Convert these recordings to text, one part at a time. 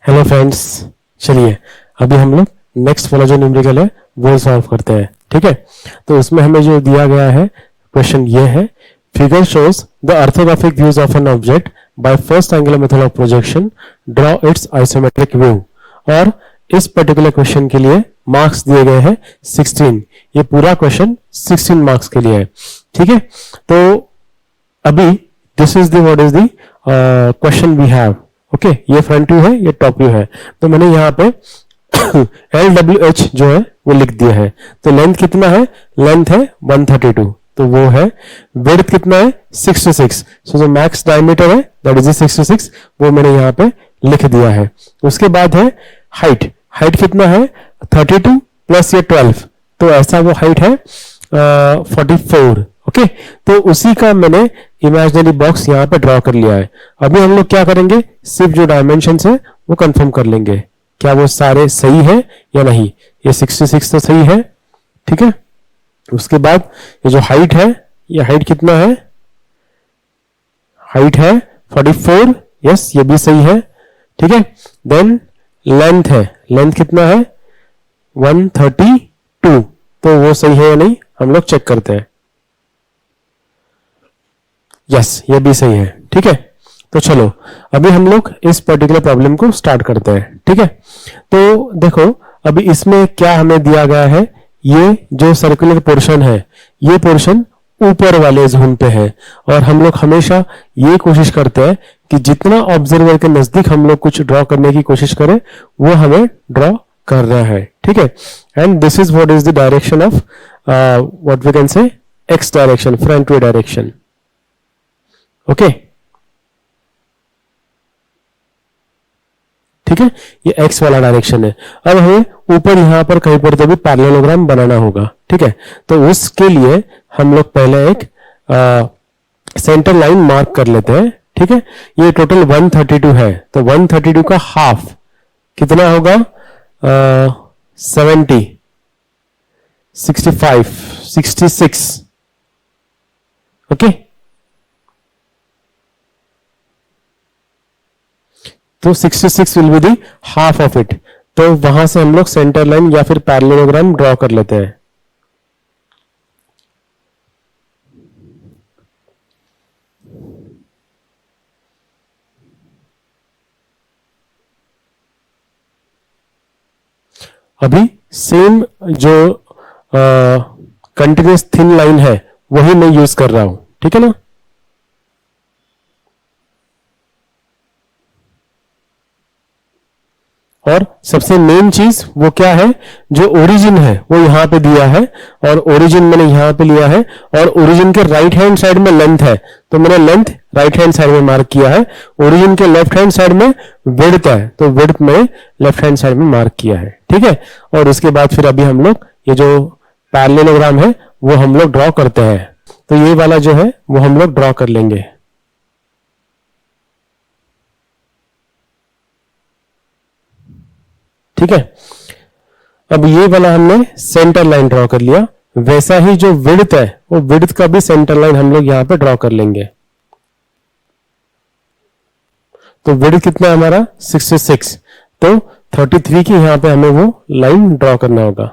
Hello friends, चलिए अभी हम लोग नेक्स्ट वाला जो न्यूमेरिकल है वो सॉल्व करते हैं। ठीक है, तो उसमें हमें जो दिया गया है क्वेश्चन ये है, figure shows the orthographic views of an object by first angular method of projection, draw it's isometric view. और इस पर्टिकुलर क्वेश्चन के लिए मार्क्स दिए गए हैं 16। ये पूरा क्वेश्चन 16 मार्क्स के लिए है। ठीक है, तो अभी this is the what is the question we have. Okay, ये फ्रंट व्यू है, ये टॉप व्यू है। तो मैंने यहाँ पे LWH जो है वो लिख दिया है। तो लेंथ कितना है? लेंथ है 132, तो वो है। विड्थ कितना है? 66। सो जो मैक्स डायमीटर है दैट इज 66, वो मैंने यहाँ पे लिख दिया है। उसके बाद है हाइट। हाइट कितना है? 32 प्लस ये 12, तो ऐसा वो हाइट है 44। ओके, तो उसी का मैंने इमेजिनरी बॉक्स यहाँ पे ड्रॉ कर लिया है। अभी हम लोग क्या करेंगे, सिर्फ जो डायमेंशन है वो कंफर्म कर लेंगे, क्या वो सारे सही है या नहीं। ये 66 तो सही है, ठीक है। उसके बाद ये जो हाइट है, ये हाइट कितना है? हाइट है 44, यस ये भी सही है, ठीक है। देन लेंथ है, लेंथ कितना है? 132, तो वो सही है या नहीं हम लोग चेक करते हैं। यस ये भी सही है, ठीक है। तो चलो अभी हम लोग इस पर्टिकुलर प्रॉब्लम को स्टार्ट करते हैं, ठीक है। तो देखो अभी इसमें क्या हमें दिया गया है, ये जो सर्कुलर पोर्शन है, ये पोर्शन ऊपर वाले जोन पे है। और हम लोग हमेशा ये कोशिश करते हैं कि जितना ऑब्जर्वर के नजदीक हम लोग कुछ ड्रॉ करने की कोशिश करें, वो हमें ड्रॉ कर रहा है, ठीक है। And this is what is the direction of what we can say X direction, front way direction. Okay, ठीक है, ये एक्स वाला डायरेक्शन है। अब हमें ऊपर यहां पर कहीं पर तो भी पैरेललोग्राम बनाना होगा, ठीक है। तो उसके लिए हम लोग पहले एक सेंटर लाइन मार्क कर लेते हैं, ठीक है। ये टोटल 132 है, तो 132 का हाफ कितना होगा? 70, 65, 66। ओके, तो 66 will be the half of it. तो वहां से हम लोग सेंटर लाइन या फिर पैरेललोग्राम ड्रॉ कर लेते हैं। अभी सेम जो कंटिन्यूस थिन लाइन है वही मैं यूज कर रहा हूं, ठीक है ना। और सबसे मेन चीज वो क्या है, जो ओरिजिन है वो यहां पे दिया है, और ओरिजिन मैंने यहां पे लिया है। और ओरिजिन के राइट हैंड साइड में लेंथ है, तो मैंने लेंथ राइट हैंड साइड में मार्क किया है। ओरिजिन के लेफ्ट हैंड साइड में विड्थ है, तो विड्थ में लेफ्ट हैंड साइड में मार्क किया है, ठीक है। और उसके बाद फिर अभी हम लोग ये जो पैरेललोग्राम है वो हम लोग ड्रॉ करते हैं। तो ये वाला जो है वो हम लोग ड्रॉ कर लेंगे, ठीक है। अब ये वाला हमने सेंटर लाइन ड्रॉ कर लिया, वैसा ही जो विड्थ है वो विड्थ का भी सेंटर लाइन हम लोग यहां पे ड्रॉ कर लेंगे। तो विड्थ कितना है हमारा? 66, तो 33 की यहां पे हमें वो लाइन ड्रॉ करना होगा।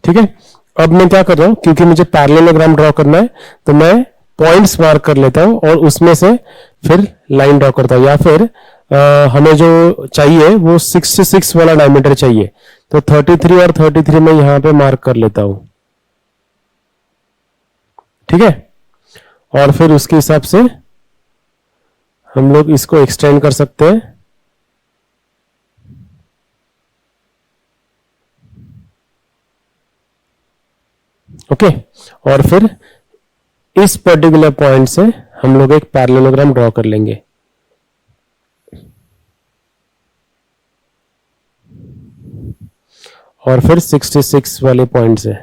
ठीक है, अब मैं क्या कर रहा हूं, क्योंकि मुझे पैरेललोग्राम ड्रॉ करना है, तो मैं पॉइंट्स मार्क कर लेता हूं और उसमें से फिर लाइन ड्रॉ करता हूं। या फिर हमें जो चाहिए वो 66 वाला डायमीटर चाहिए, तो 33 और 33 में यहां पे मार्क कर लेता हूं, ठीक है। और फिर उसके हिसाब से हम लोग इसको एक्सटेंड कर सकते हैं। ओके, और फिर इस पर्टिकुलर पॉइंट से हम लोग एक पैरेललोग्राम ड्रॉ कर लेंगे। और फिर 66 वाले पॉइंट से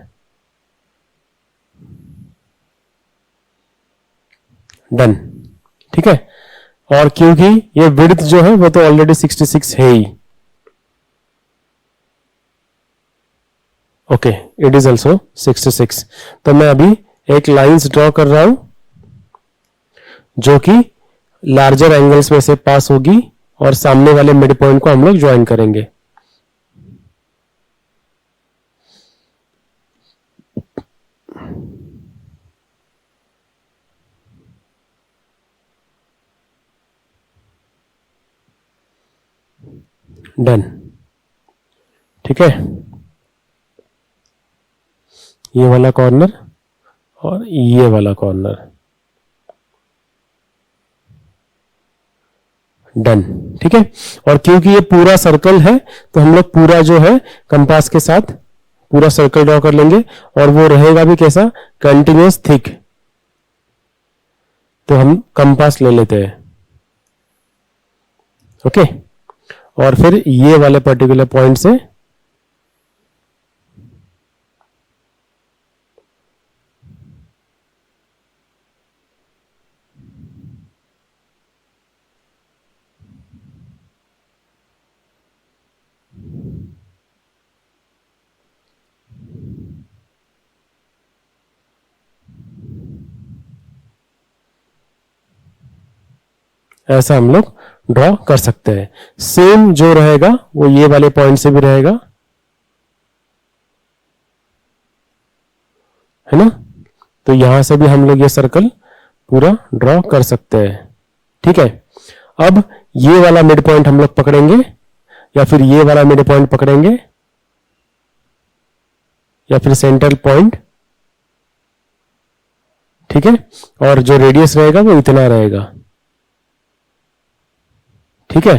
डन। ठीक है, और क्योंकि ये विड्थ जो है वो तो ऑलरेडी 66 है ही, ओके, इट इज ऑल्सो 66। तो मैं अभी एक लाइंस ड्रॉ कर रहा हूं जो कि लार्जर एंगल्स में से पास होगी और सामने वाले मिड पॉइंट को हम लोग ज्वाइन करेंगे। डन। ठीक है, ये वाला कॉर्नर और ये वाला कॉर्नर, डन। ठीक है, और क्योंकि ये पूरा सर्कल है तो हम लोग पूरा जो है कंपास के साथ पूरा सर्कल ड्रॉ कर लेंगे और वो रहेगा भी कैसा, कंटिन्यूअस थिक। तो हम कंपास ले लेते हैं, ओके, और फिर ये वाले पर्टिकुलर पॉइंट से ऐसा हम लोग ड्रॉ कर सकते हैं। सेम जो रहेगा वो ये वाले पॉइंट से भी रहेगा, है ना। तो यहां से भी हम लोग ये सर्कल पूरा ड्रॉ कर सकते हैं। ठीक है, अब ये वाला मिड पॉइंट हम लोग पकड़ेंगे या फिर ये वाला मिड पॉइंट पकड़ेंगे या फिर सेंट्रल पॉइंट। ठीक है, और जो रेडियस रहेगा वो इतना रहेगा। ठीक है,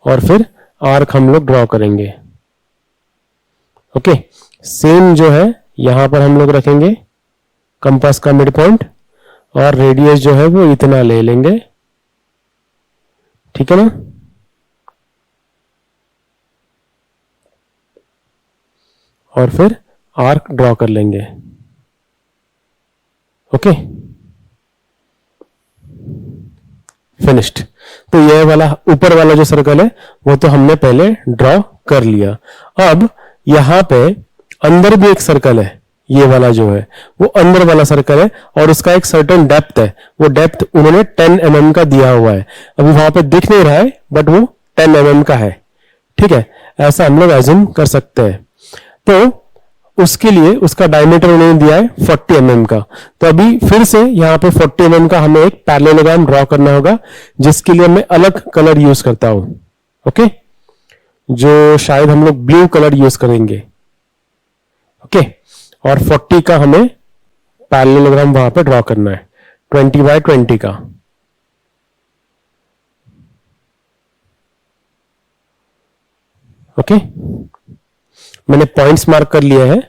और फिर आर्क हम लोग ड्रॉ करेंगे। ओके, सेम जो है यहां पर हम लोग रखेंगे कंपास का मिड पॉइंट और रेडियस जो है वो इतना ले लेंगे। ठीक है ना, और फिर आर्क ड्रॉ कर लेंगे। Okay, finished. तो ये वाला ऊपर वाला जो सर्कल है वो तो हमने पहले ड्रॉ कर लिया। अब यहां पे अंदर भी एक सर्कल है, ये वाला जो है वो अंदर वाला सर्कल है और उसका एक सर्टेन डेप्थ है। वो डेप्थ उन्होंने 10 mm का दिया हुआ है, अभी वहां पे दिख नहीं रहा है बट वो 10 mm का है। ठीक है, ऐसा हम लोग एज्यूम कर सकते हैं। तो उसके लिए उसका डायमीटर उन्होंने दिया है 40 mm का। तो अभी फिर से यहाँ पे 40 mm का हमें एक पैरेललोग्राम ड्रॉ करना होगा जिसके लिए मैं अलग कलर यूज करता हूं। ओके, जो शायद हम लोग ब्लू कलर यूज करेंगे। ओके, और 40 का हमें पैरेललोग्राम वहां पे ड्रॉ करना है, 20x20 का। ओके, मैंने पॉइंट्स मार्क कर लिए हैं।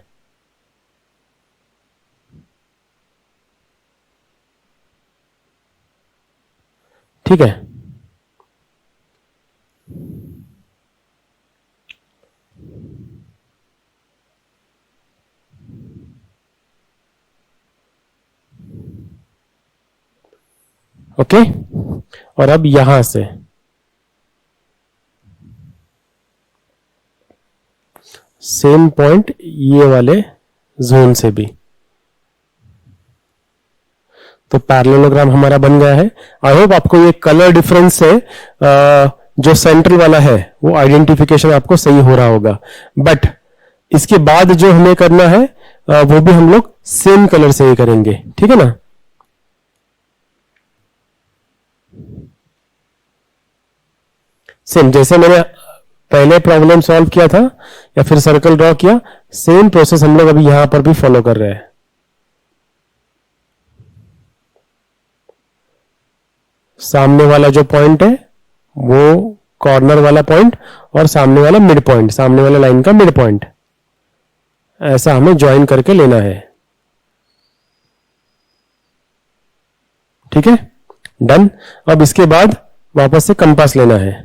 ठीक है, ओके, और अब यहां से सेम पॉइंट ये वाले जोन से भी, तो पैरेललोग्राम हमारा बन गया है। आई होप आपको ये कलर डिफरेंस से जो सेंट्रल वाला है वो आइडेंटिफिकेशन आपको सही हो रहा होगा। बट इसके बाद जो हमें करना है वो भी हम लोग सेम कलर से ही करेंगे। ठीक है ना, सेम जैसे मैंने पहले प्रॉब्लम सॉल्व किया था या फिर सर्कल ड्रॉ किया, सेम प्रोसेस हम लोग अभी यहां पर भी फॉलो कर रहे हैं। सामने वाला जो पॉइंट है वो कॉर्नर वाला पॉइंट और सामने वाला मिड पॉइंट, सामने वाला लाइन का मिड पॉइंट, ऐसा हमें ज्वाइन करके लेना है। ठीक है, डन। अब इसके बाद वापस से कंपास लेना है।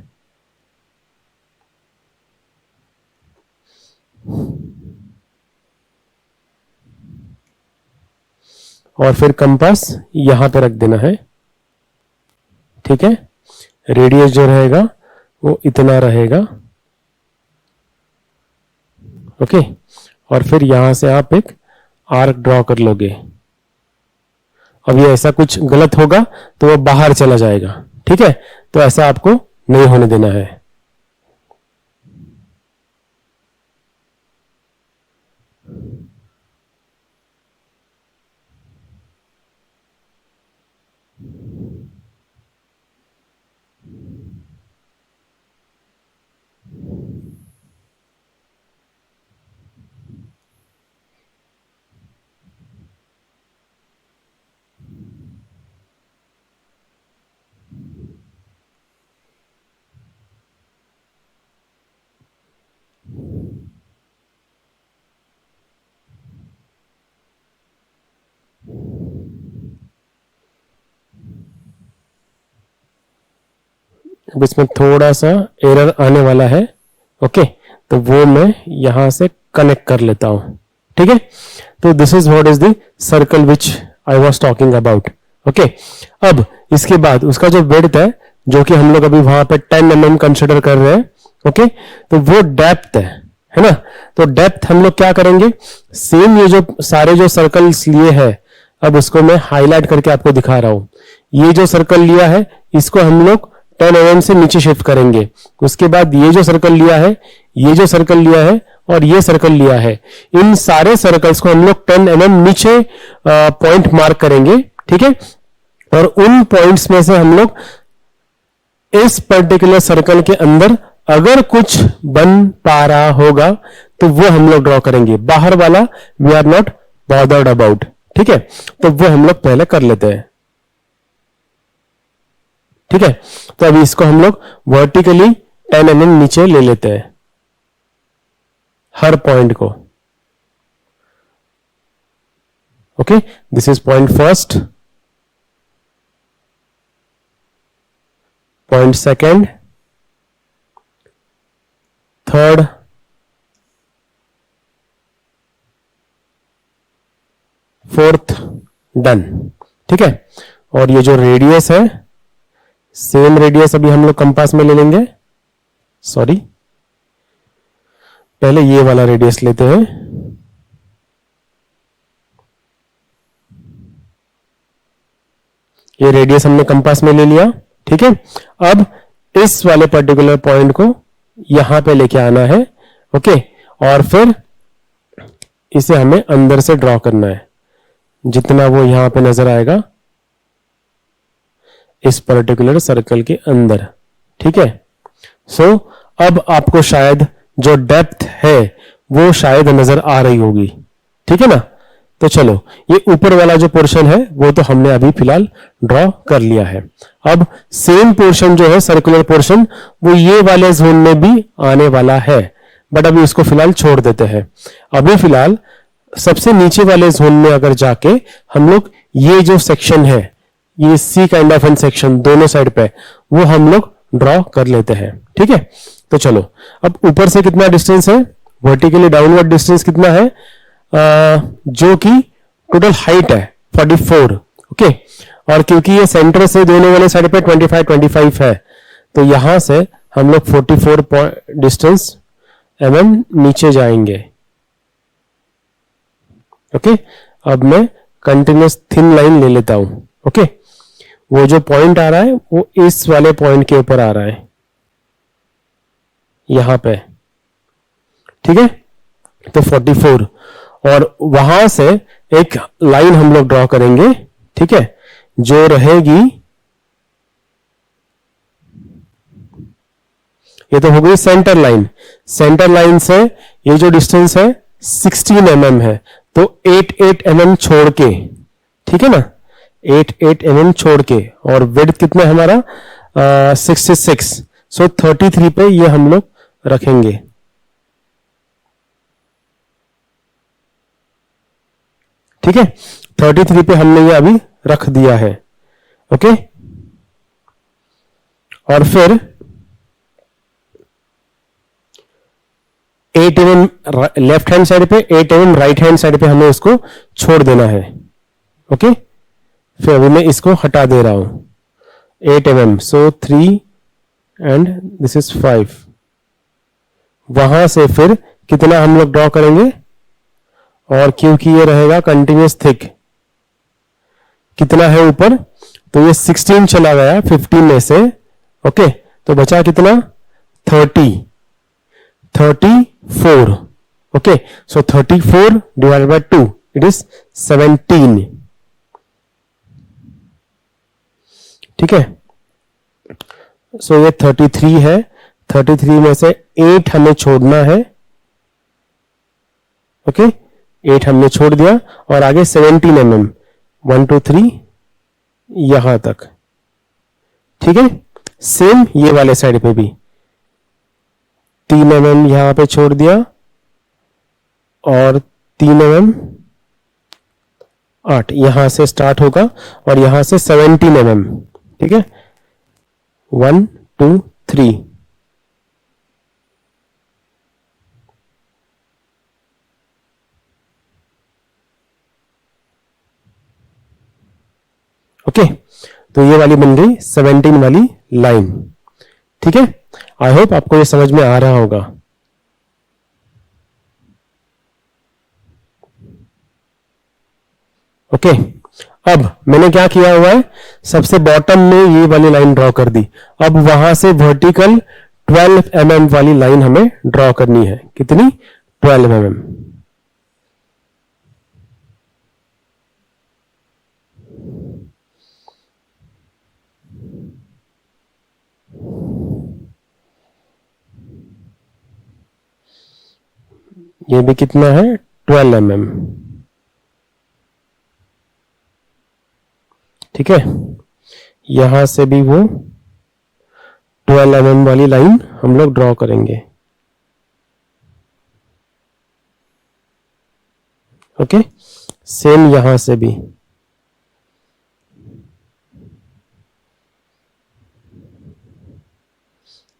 और फिर कंपास यहां पे रख देना है, ठीक है। रेडियस जो रहेगा वो इतना रहेगा, ओके। और फिर यहां से आप एक आर्क ड्रॉ कर लोगे। अब ये ऐसा कुछ गलत होगा तो वो बाहर चला जाएगा, ठीक है। तो ऐसा आपको नहीं होने देना है। अब इसमें थोड़ा सा एरर आने वाला है, ओके। तो वो मैं यहां से कनेक्ट कर लेता हूं, ठीक है। तो this is what is the circle which I was talking about, okay. अब इसके बाद उसका जो विड्थ है, जो कि हम लोग अभी वहां पे 10 mm कंसिडर कर रहे हैं, ओके। तो वो डेप्थ है ना। तो डेप्थ हम लोग क्या करेंगे, सेम ये जो सारे जो सर्कल्स लिए हैं, अब उसको मैं हाईलाइट करके आपको दिखा रहा हूं। ये जो सर्कल लिया है इसको हम लोग 10 mm से नीचे शिफ्ट करेंगे। उसके बाद ये जो सर्कल लिया है, ये जो सर्कल लिया है और ये सर्कल लिया है, इन सारे सर्कल्स को हम लोग 10 mm नीचे पॉइंट मार्क करेंगे, ठीक है। और उन पॉइंट्स में से हम लोग इस पर्टिकुलर सर्कल के अंदर अगर कुछ बन पा रहा होगा तो वो हम लोग ड्रॉ करेंगे। बाहर वाला we are not bothered about, ठीक है। तो वो हम लोग पहले कर लेते हैं, ठीक है। तो अभी इसको हम लोग वर्टिकली 10 mm नीचे ले लेते हैं हर पॉइंट को, okay. This is point first, point second, third, fourth, done, ठीक है। और ये जो रेडियस है, सेम रेडियस अभी हम लोग कंपास में ले लेंगे। सॉरी, पहले ये वाला रेडियस लेते हैं। ये रेडियस हमने कंपास में ले लिया, ठीक है। अब इस वाले पर्टिकुलर पॉइंट को यहां पे लेके आना है, ओके। और फिर इसे हमें अंदर से ड्रॉ करना है, जितना वो यहां पे नजर आएगा इस पर्टिकुलर सर्कल के अंदर, ठीक है। सो अब आपको शायद जो डेप्थ है वो शायद नजर आ रही होगी, ठीक है ना। तो चलो, ये ऊपर वाला जो पोर्शन है वो तो हमने अभी फिलहाल ड्रॉ कर लिया है। अब सेम पोर्शन जो है, सर्कुलर पोर्शन, वो ये वाले जोन में भी आने वाला है, बट अभी उसको फिलहाल छोड़ देते हैं। अभी फिलहाल सबसे नीचे वाले जोन में अगर जाके हम लोग ये जो सेक्शन है, ये सी काइंड ऑफ एन सेक्शन दोनों साइड पे, वो हम लोग ड्रॉ कर लेते हैं, ठीक है। तो चलो, अब ऊपर से कितना डिस्टेंस है, वर्टिकली डाउनवर्ड डिस्टेंस कितना है, जो कि टोटल हाइट है 44, ओके। और क्योंकि ये सेंटर से दोनों वाले साइड पे 25 है, तो यहां से हम लोग 44 डिस्टेंस mm नीचे जाएंगे, ओके। अब मैं कंटिन्यूस थिन लाइन ले लेता हूं, ओके। वो जो पॉइंट आ रहा है वो इस वाले पॉइंट के ऊपर आ रहा है, यहां पे, ठीक है। तो 44, और वहां से एक लाइन हम लोग ड्रॉ करेंगे, ठीक है, जो रहेगी, ये तो हो गई सेंटर लाइन। सेंटर लाइन से ये जो डिस्टेंस है 16 mm है, तो 8 mm छोड़ के, ठीक है ना, 8 mm छोड़ के, और विड्थ कितना है हमारा 66, सो 33 पे ये हम लोग रखेंगे, ठीक है। 33 पे हमने ये अभी रख दिया है, ओके। और फिर 8 mm लेफ्ट हैंड साइड पे, 8 mm राइट हैंड साइड पे हमें उसको छोड़ देना है, ओके, फिर अभी मैं इसको हटा दे रहा हूं 8 mm, so 3 and this is 5। वहां से फिर कितना हम लोग ड्रॉ करेंगे, और क्योंकि ये रहेगा कंटिन्यूस थिक, कितना है ऊपर, तो ये 16 चला गया 15 में से। ओके, तो बचा कितना, 30, 34। Okay, so 34 divided by 2 it is 17। ठीक है, सो ये 33 है, 33 में से 8 हमें छोड़ना है। ओके, 8 हमने छोड़ दिया, और आगे 17 mm, 1 2 3 यहां तक। ठीक है, सेम ये वाले साइड पे भी 3 mm यहां पे छोड़ दिया, और 3 mm 8 यहां से स्टार्ट होगा, और यहां से 17 mm। ठीक है, 1 2 3। ओके, तो ये वाली बन गई 17 वाली लाइन। ठीक है, आई होप आपको ये समझ में आ रहा होगा। ओके, अब मैंने क्या किया हुआ है, सबसे बॉटम में ये वाली लाइन ड्रॉ कर दी। अब वहां से वर्टिकल 12 mm वाली लाइन हमें ड्रॉ करनी है। कितनी, 12 mm। ये भी कितना है, 12 mm। ठीक है, यहां से भी वो 12 mm वाली लाइन हम लोग ड्रॉ करेंगे। ओके, सेम यहां से भी।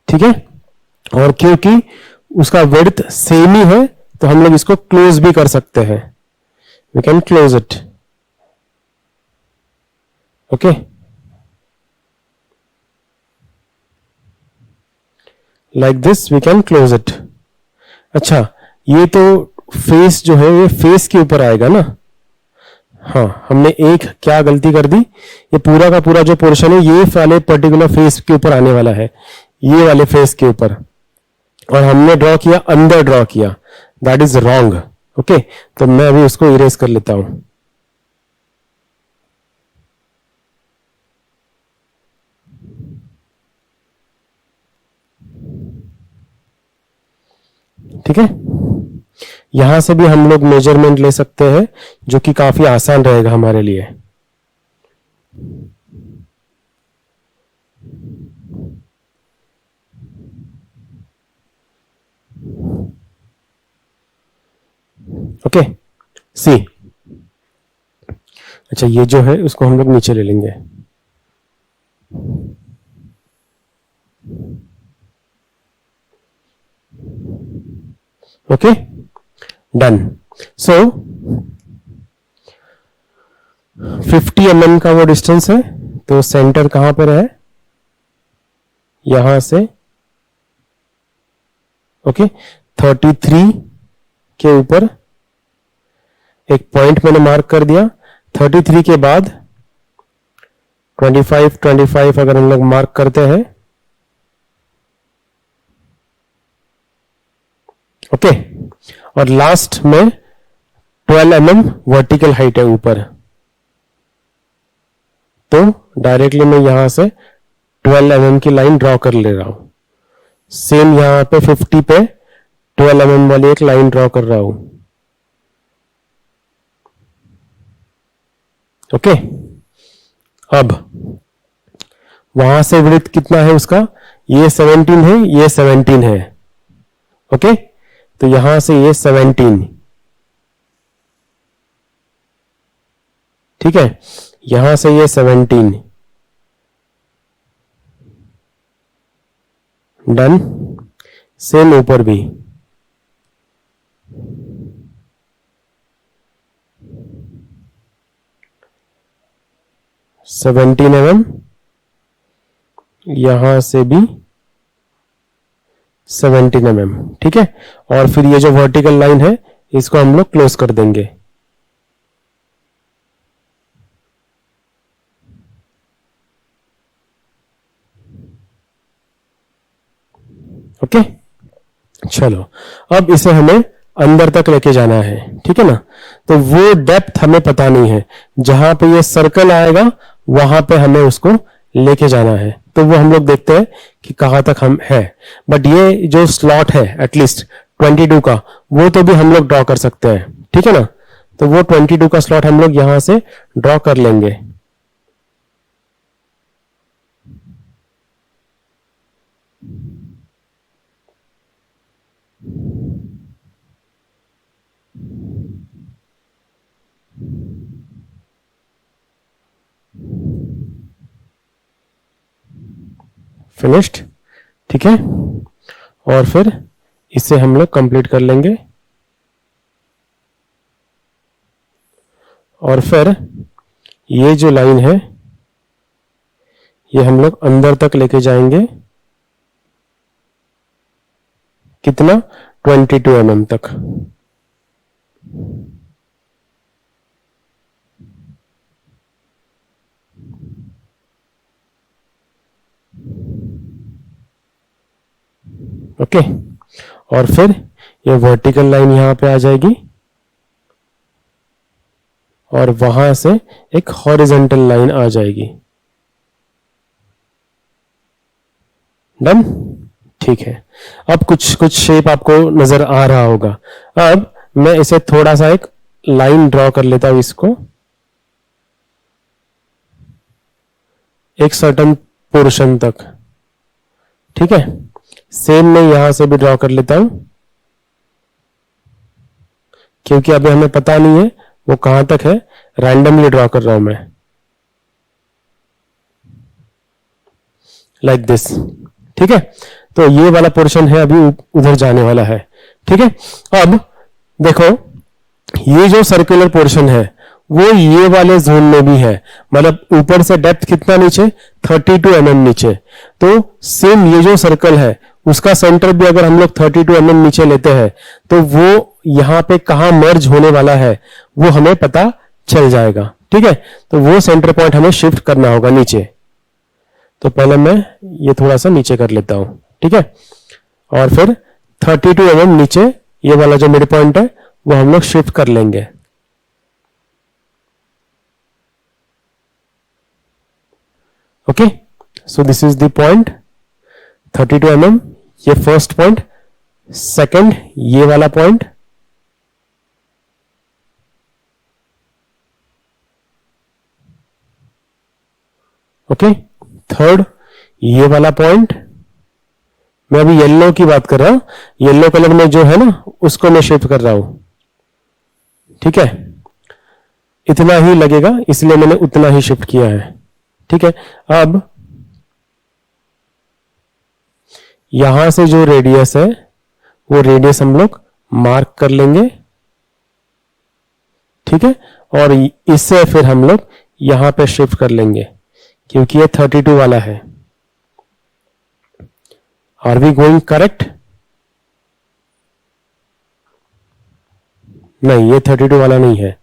ठीक है, और क्योंकि उसका विड्थ सेम ही है, तो हम लोग इसको क्लोज भी कर सकते हैं। We can close it. Okay, like this we can close it. अच्छा, ये तो फेस जो है, ये फेस के ऊपर आएगा ना। हाँ, हमने एक क्या गलती कर दी, ये पूरा का पूरा जो पोर्शन है ये वाले पर्टिकुलर फेस के ऊपर आने वाला है, ये वाले फेस के ऊपर, और हमने ड्रॉ किया, अंदर ड्रॉ किया। That is wrong. ओके, तो मैं अभी उसको इरेज कर लेता हूं। ठीक है, यहां से भी हम लोग मेजरमेंट ले सकते हैं, जो कि काफी आसान रहेगा हमारे लिए। ओके, सी। अच्छा, ये जो है उसको हम लोग नीचे ले लेंगे। Okay, done. सो 50 mm का वो डिस्टेंस है, तो सेंटर कहां पर है, यहां से। ओके, 33 के ऊपर एक पॉइंट मैंने मार्क कर दिया। 33 के बाद 25 अगर हम लोग मार्क करते हैं। ओके, और लास्ट में 12 mm वर्टिकल हाइट है ऊपर, तो डायरेक्टली मैं यहां से 12 mm की लाइन ड्रॉ कर ले रहा हूं। सेम यहां पे 50 पे 12 mm वाली एक लाइन ड्रॉ कर रहा हूं। ओके, अब वहां से विड्थ कितना है उसका, ये 17 है, ये 17 है। ओके, तो यहां से ये 17। ठीक है, यहां से ये 17। डन। सेम ऊपर भी। 17 mm, यहां से भी 17 mm, ठीक है। और फिर ये जो वर्टिकल लाइन है इसको हम लोग क्लोज कर देंगे। ओके, चलो अब इसे हमें अंदर तक लेके जाना है, ठीक है ना। तो वो डेप्थ हमें पता नहीं है, जहां पे ये सर्कल आएगा वहां पे हमें उसको लेके जाना है। तो वो हम लोग देखते हैं कि कहां तक हम है। बट ये जो स्लॉट है एटलीस्ट 22 का, वो तो भी हम लोग ड्रॉ कर सकते हैं, ठीक है ना। तो वो 22 का स्लॉट हम लोग यहां से ड्रॉ कर लेंगे। फिनिश्ड, ठीक है। और फिर इसे हम लोग कंप्लीट कर लेंगे। और फिर ये जो लाइन है ये हम लोग अंदर तक लेके जाएंगे। कितना? 22 mm तक। ओके, और फिर ये वर्टिकल लाइन यहां पे आ जाएगी और वहां से एक हॉरिजॉन्टल लाइन आ जाएगी। डन, ठीक है। अब कुछ कुछ शेप आपको नजर आ रहा होगा। अब मैं इसे थोड़ा सा एक लाइन ड्रॉ कर लेता हूं, इसको एक सर्टन पोर्शन तक, ठीक है। सेम मैं यहां से भी ड्रॉ कर लेता हूं, क्योंकि अभी हमें पता नहीं है वो कहां तक है। रैंडमली ड्रॉ कर रहा हूं मैं, लाइक दिस, ठीक है। तो ये वाला पोर्शन है अभी उधर जाने वाला है, ठीक है। अब देखो ये जो सर्कुलर पोर्शन है वो ये वाले जोन में भी है, मतलब ऊपर से डेप्थ कितना नीचे? 32 mm नीचे। तो सेम ये जो सर्कल है उसका सेंटर भी अगर हम लोग 32 mm नीचे लेते हैं तो वो यहां पे कहां मर्ज होने वाला है वो हमें पता चल जाएगा, ठीक है। तो वो सेंटर पॉइंट हमें शिफ्ट करना होगा नीचे। तो पहले मैं ये थोड़ा सा नीचे कर लेता हूं, ठीक है। और फिर 32 mm नीचे ये वाला जो मिड पॉइंट है वो हम लोग शिफ्ट कर लेंगे। Okay, so this is the point 32 mm, ये फर्स्ट पॉइंट। सेकंड ये वाला पॉइंट, ओके। थर्ड ये वाला पॉइंट। मैं अभी येलो की बात कर रहा हूं, येलो कलर में जो है ना उसको मैं शिफ्ट कर रहा हूं, ठीक है। इतना ही लगेगा इसलिए मैंने उतना ही शिफ्ट किया है, ठीक है। अब यहां से जो रेडियस है वो रेडियस हम लोग मार्क कर लेंगे, ठीक है। और इससे फिर हम लोग यहां पे शिफ्ट कर लेंगे क्योंकि ये 32 वाला है। Are we going correct? नहीं, ये 32 वाला नहीं है,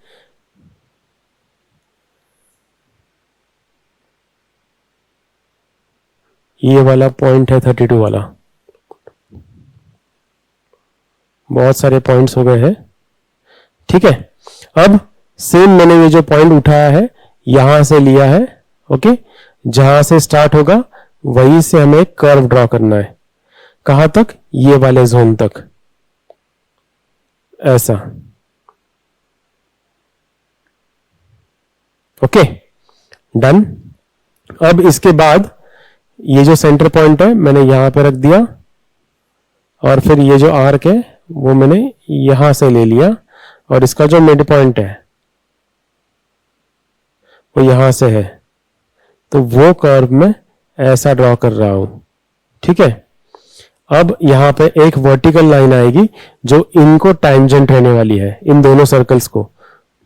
ये वाला पॉइंट है 32 वाला। बहुत सारे पॉइंट्स हो गए हैं, ठीक है। अब सेम मैंने ये जो पॉइंट उठाया है यहां से लिया है, ओके। जहां से स्टार्ट होगा वहीं से हमें एक कर्व ड्रॉ करना है। कहां तक? ये वाले जोन तक, ऐसा, ओके, डन। अब इसके बाद ये जो सेंटर पॉइंट है मैंने यहां पे रख दिया और फिर ये जो आर्क है वो मैंने यहां से ले लिया और इसका जो मिड पॉइंट है वो यहां से है। तो वो कर्व में ऐसा ड्रॉ कर रहा हूं, ठीक है। अब यहां पे एक वर्टिकल लाइन आएगी जो इनको टैंजेंट रहने वाली है, इन दोनों सर्कल्स को,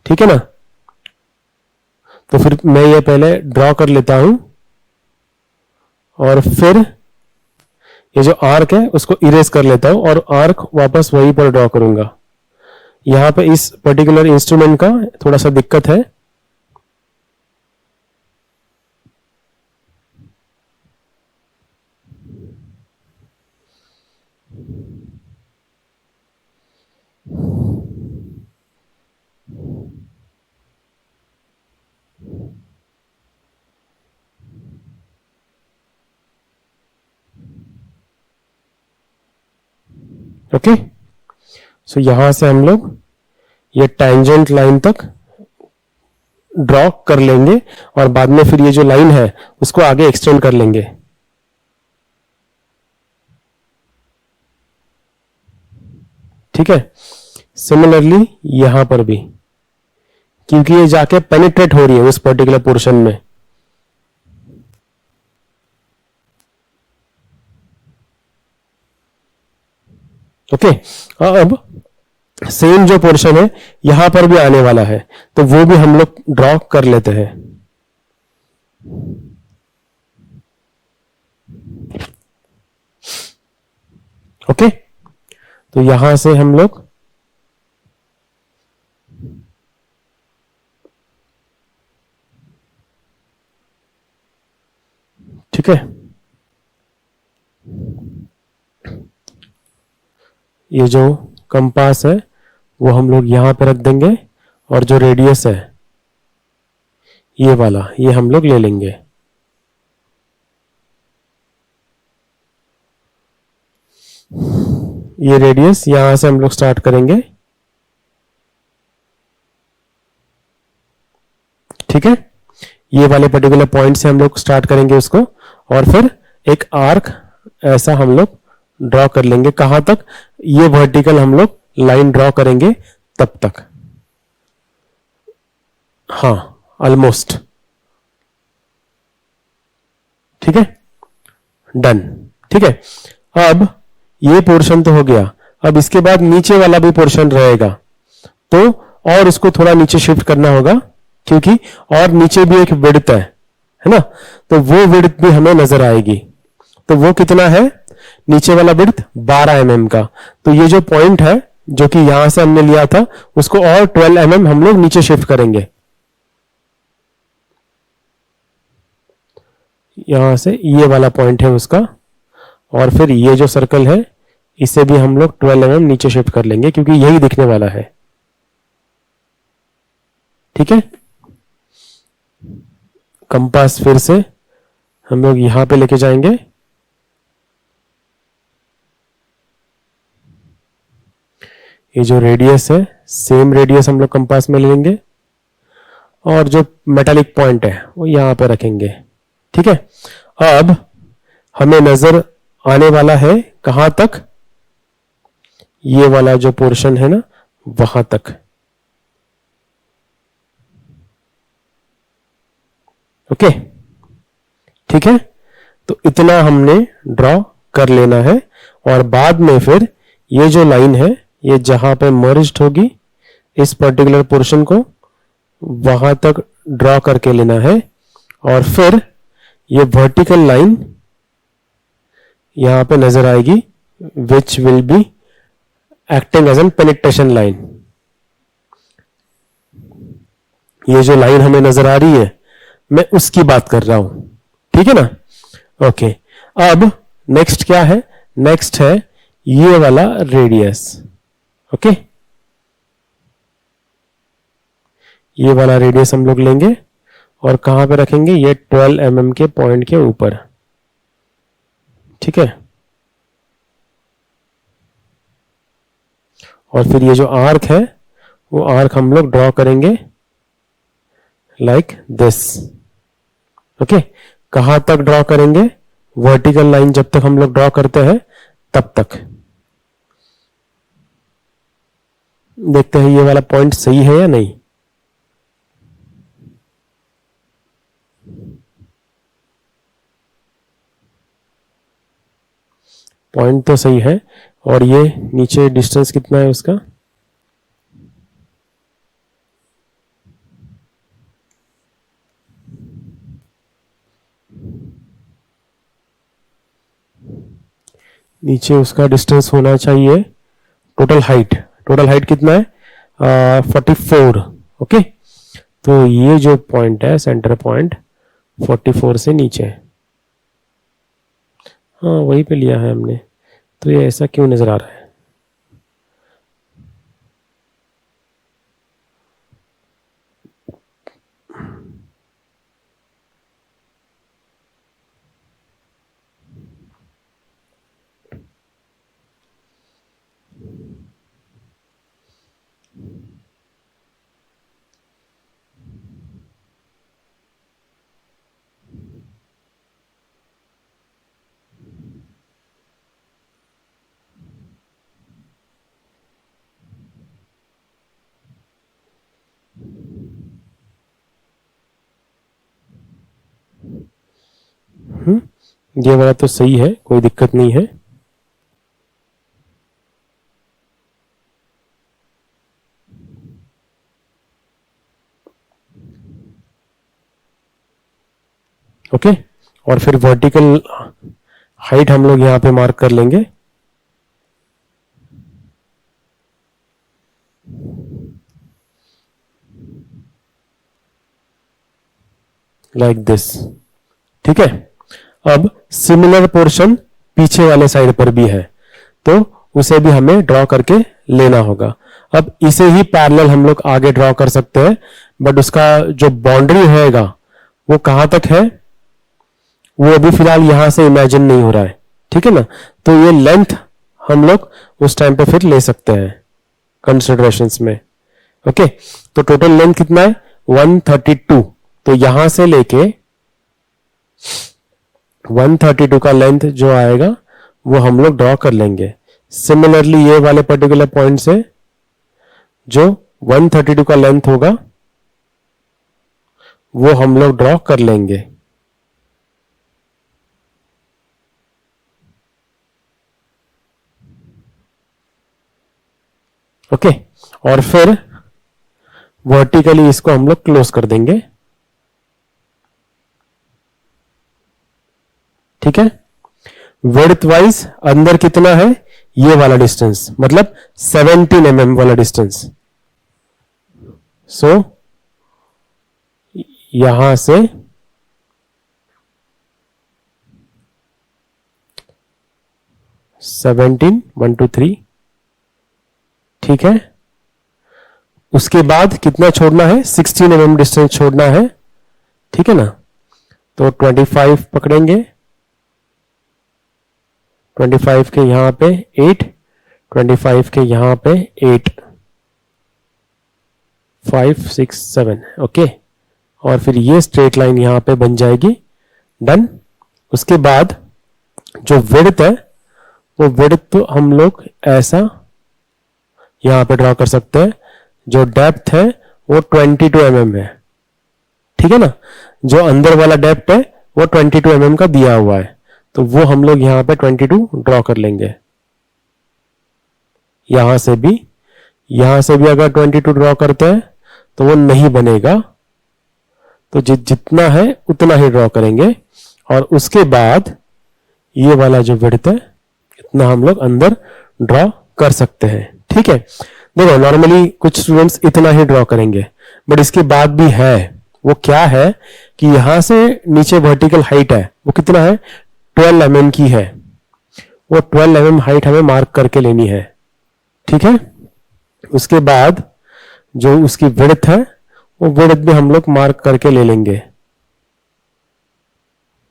ठीक है ना। तो फिर मैं ये पहले ड्रॉ कर लेता हूं और फिर ये जो आर्क है उसको इरेज कर लेता हूं और आर्क वापस वहीं पर ड्रॉ करूंगा। यहां पे इस पर्टिकुलर इंस्ट्रूमेंट का थोड़ा सा दिक्कत है। ओके, सो यहां से हम लोग ये टैंजेंट लाइन तक ड्रॉ कर लेंगे और बाद में फिर ये जो लाइन है उसको आगे एक्सटेंड कर लेंगे। ठीक है, सिमिलरली यहां पर भी, क्योंकि ये जाके पेनिट्रेट हो रही है उस पर्टिकुलर पोर्शन में। ओके, अब सेम जो पोर्शन है यहां पर भी आने वाला है, तो वो भी हम लोग ड्रॉ कर लेते हैं। ओके, तो यहां से हम लोग ठीक है, ये जो कंपास है वो हम लोग यहां पे रख देंगे और जो रेडियस है ये वाला ये हम लोग ले लेंगे। ये रेडियस यहां से हम लोग स्टार्ट करेंगे। ठीक है, ये वाले पर्टिकुलर पॉइंट से हम लोग स्टार्ट करेंगे उसको और फिर एक आर्क ऐसा हम लोग ड्रॉ कर लेंगे। कहां तक? ये वर्टिकल हम लोग लाइन ड्रॉ करेंगे तब तक। हाँ, ऑलमोस्ट। ठीक है, डन। ठीक है, अब ये पोर्शन तो हो गया। अब इसके बाद नीचे वाला भी पोर्शन रहेगा, तो और इसको थोड़ा नीचे शिफ्ट करना होगा, क्योंकि और नीचे भी एक विड्थ है ना, तो वो विड्थ भी हमें नजर आएगी। तो वो कितना है? नीचे वाला विड्थ 12 mm का। तो ये जो पॉइंट है जो कि यहां से हमने लिया था उसको और 12 mm हम लोग नीचे शिफ्ट करेंगे। यहां से ये वाला पॉइंट है उसका, और फिर ये जो सर्कल है इसे भी हम लोग 12 mm नीचे शिफ्ट कर लेंगे, क्योंकि यही दिखने वाला है। ठीक है, कंपास फिर से हम लोग यहां पे लेके जाएंगे। ये जो रेडियस है सेम रेडियस हम लोग कंपास में ले लेंगे और जो मेटालिक पॉइंट है वो यहां पे रखेंगे। ठीक है, अब हमें नजर आने वाला है कहां तक? ये वाला जो पोर्शन है ना वहां तक। ओके, ठीक है, तो इतना हमने ड्रॉ कर लेना है और बाद में फिर ये जो लाइन है ये जहां पे मर्ज्ड होगी इस पर्टिकुलर पोर्शन को वहां तक ड्रॉ करके लेना है और फिर ये वर्टिकल लाइन यहां पे नजर आएगी, which will be acting as an penetration line. ये जो लाइन हमें नजर आ रही है मैं उसकी बात कर रहा हूं। ठीक है ना? ओके, अब नेक्स्ट क्या है? नेक्स्ट है ये वाला रेडियस। ओके, ये वाला रेडियस हम लोग लेंगे और कहां पे रखेंगे? ये 12 mm के पॉइंट के ऊपर। ठीक है, और फिर ये जो आर्क है वो आर्क हम लोग ड्रॉ करेंगे लाइक दिस। ओके, कहां तक ड्रॉ करेंगे? वर्टिकल लाइन जब तक हम लोग ड्रॉ करते हैं तब तक। देखते हैं ये वाला पॉइंट सही है या नहीं। पॉइंट तो सही है, और ये नीचे डिस्टेंस कितना है उसका? नीचे उसका डिस्टेंस होना चाहिए टोटल हाइट कितना है 44। ओके, तो ये जो पॉइंट है सेंटर पॉइंट 44 से नीचे, हाँ वहीं पे लिया है हमने, तो ये ऐसा क्यों नजर आ रहा है? ये वाला तो सही है, कोई दिक्कत नहीं है। ओके, और फिर वर्टिकल हाइट हम लोग यहां पे मार्क कर लेंगे। लाइक दिस, ठीक है। अब सिमिलर पोर्शन पीछे वाले साइड पर भी है, तो उसे भी हमें ड्रॉ करके लेना होगा। अब इसे ही पैरेलल हम लोग आगे ड्रॉ कर सकते हैं, बट उसका जो बाउंड्री होएगा वो कहां तक है वो अभी फिलहाल यहां से इमेजिन नहीं हो रहा है, ठीक है ना। तो ये लेंथ हम लोग उस टाइम पे फिर ले सकते हैं कंसिडरेशंस में। ओके, तो टोटल लेंथ कितना है 132, तो यहां से लेके 132 का लेंथ जो आएगा वो हम लोग ड्रॉ कर लेंगे। सिमिलरली ये वाले पर्टिकुलर पॉइंट से जो 132 का लेंथ होगा वो हम लोग ड्रॉ कर लेंगे। ओके, और फिर वर्टिकली इसको हम लोग क्लोज कर देंगे, ठीक है। विड्थ वाइज अंदर कितना है ये वाला डिस्टेंस, मतलब 17 mm वाला डिस्टेंस। सो यहां से 17 1 2 3, ठीक है। उसके बाद कितना छोड़ना है 16 mm डिस्टेंस छोड़ना है, ठीक है ना। तो 25 पकड़ेंगे, 25 के यहां पे 8, 25 के यहां पे 8, 5 6 7, ओके। और फिर ये स्ट्रेट लाइन यहां पे बन जाएगी, डन। उसके बाद जो विड्थ है वो विड्थ तो हम लोग ऐसा यहां पे ड्रॉ कर सकते हैं। जो डेप्थ है वो 22 mm है, ठीक है ना। जो अंदर वाला डेप्थ है वो 22 mm का दिया हुआ है, तो वो हम लोग यहां पे 22 ड्रॉ कर लेंगे। यहां से भी अगर 22 ड्रॉ करते हैं तो वो नहीं बनेगा, तो जितना है उतना ही ड्रॉ करेंगे। और उसके बाद ये वाला जो विड्थ है इतना हम लोग अंदर ड्रॉ कर सकते हैं, ठीक है। देखो नॉर्मली कुछ स्टूडेंट्स इतना ही ड्रॉ करेंगे, बट इसके बाद भी है। वो क्या है कि यहां से नीचे वर्टिकल हाइट है वो कितना है 12 mm की है, वो 12 mm हाइट हमें मार्क करके लेनी है, ठीक है। उसके बाद जो उसकी विड्थ है वो विड्थ भी हम लोग मार्क करके ले लेंगे,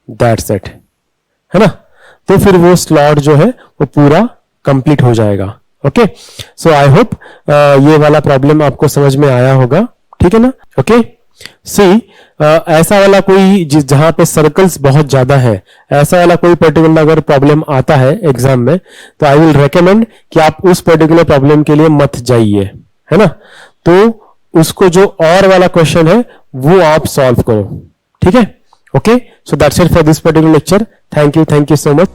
दैट्स इट, है ना। तो फिर वो स्लॉट जो है वो पूरा कंप्लीट हो जाएगा। ओके, सो आई होप ये वाला प्रॉब्लम आपको समझ में आया होगा, ठीक है ना। ओके, सी ऐसा वाला कोई जहां पे सर्कल्स बहुत ज्यादा है, ऐसा वाला कोई पर्टिकुलर अगर प्रॉब्लम आता है एग्जाम में, तो आई विल रेकमेंड कि आप उस पर्टिकुलर प्रॉब्लम के लिए मत जाइए, है ना। तो उसको जो और वाला क्वेश्चन है वो आप सॉल्व करो, ठीक है। Okay, so that's it for this particular lecture. Thank you so much.